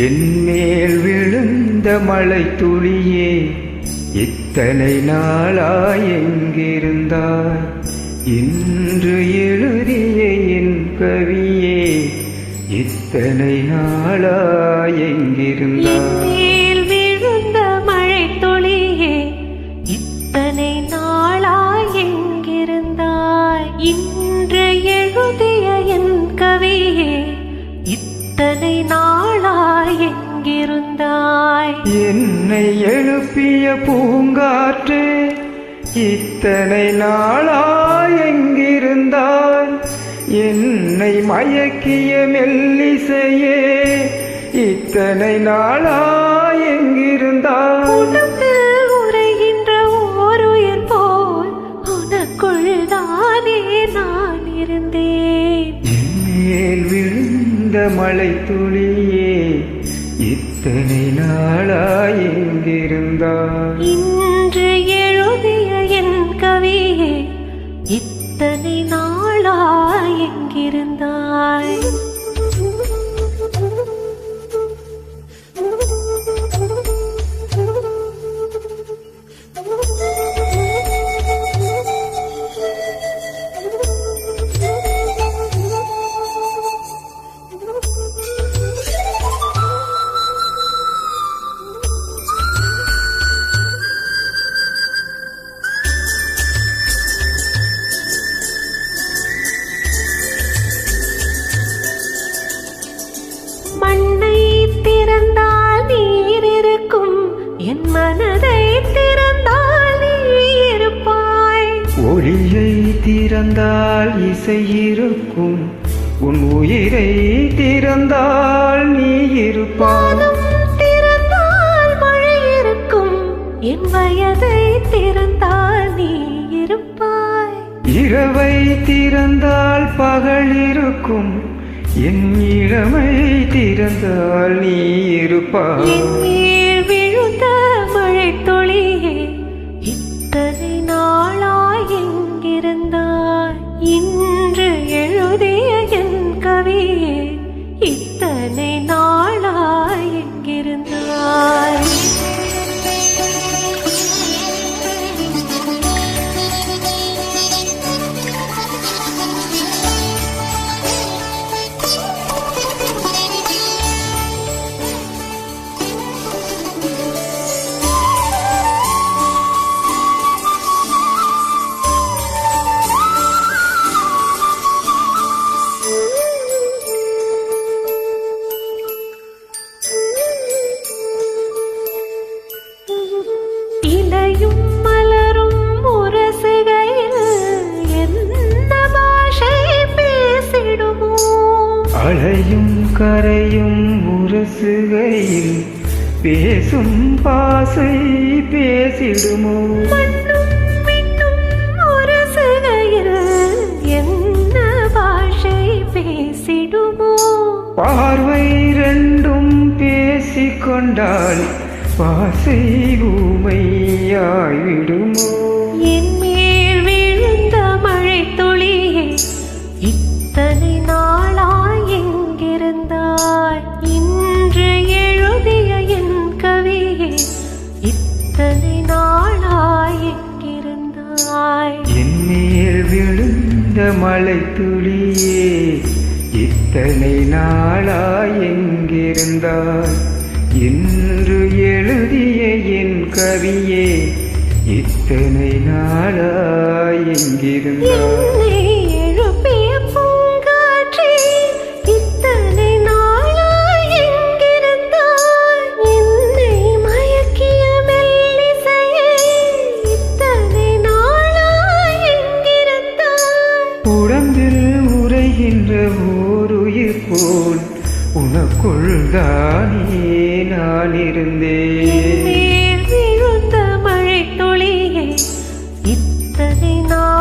என்மேல் விழுந்த மழை துளியே இத்தனை நாளாய் எங்கிருந்தாய்? இன்று எழுதிய என் கவியே இத்தனை நாளாய் எங்கிருந்தாய்? என்மேல் விழுந்த மழை துளியே இத்தனை நாளாய் எங்கிருந்தாய்? இன்று எழுதிய என் கவியே இத்தனை நாளாய் எங்கிருந்தாய்? என்னை எழுப்பிய பூங்காற்று இத்தனை நாளாய் எங்கிருந்தாய்? என்னை மயக்கிய மெல்லிசையே இத்தனை நாளாய் எங்கிருந்தாய்? உடம்பில் உறைகின்ற ஓருயிர் போல் உனக்குள் தானே நான் இருந்தேன். என்மேல் விழுந்த மழை துளியே இத்தனை நாளாய் எங்கிருந்தாய்? இன்று எழுதிய என் கவியே இத்தனை நாளாய் எங்கிருந்தாய்? மண்ணை திறந்தால் நீர் இருக்கும், என் மனதை திறந்தால் நீ இருப்பாய். ஒளியை திறந்தால் இசை இருக்கும், உன் உயிரை திறந்தால் நீ இருப்பாய். வானம் திறந்தால் மழை இருக்கும், என் வயதை திறந்தால் நீ இருப்பாய். இரவை திறந்தால் பகல் இருக்கும், என் இளமை திறந்தால் நீ இருப்பாய். என்மேல் விழுந்த மழை துளியே இத்தனை நாளாய் எங்கிருந்தாய்? இன்று எழுதிய என் கவியே இத்தனை நாளாய் எங்கிருந்தாய்? இலையும் மலரும் உரசுகையில் என்ன பாஷை பேசிடுமோ? அலையும் கரையும் உரசுகையில் பேசும் பாசை பேசிடுமோ? மண்ணும் விண்ணும் உரசுகையில் என்ன பாஷை பேசிடுமோ? பார்வை ரெண்டும் பேசிக்கொண்டால் பாசை ஊமையாய்விடுமோ? என்மேல் விழுந்த மழை துளியே இத்தனை நாளாய் எங்கிருந்தாய்? இன்று எழுதிய என் கவியே இத்தனை நாளாய் எங்கிருந்தாய்? என்மேல் விழுந்த மழை துளியே இத்தனை நாளாய் எங்கிருந்தாய்? இன்று எழுதிய என் கவியே இத்தனை நாளாய் எங்கிருந்தாய்? என்னை எழுப்பிய பூங்காற்றே இத்தனை நாளாய் எங்கிருந்தாய்? என்னை மயக்கிய மெல்லிசையே இத்தனை நாளாய் எங்கிருந்தாய்? உடம்பில் உறைகின்ற ஓருயிர் போல் உனக்குள் தானே நான் இருந்தேன். என்மேல் விழுந்த மழை துளியே இத்தனை நாள்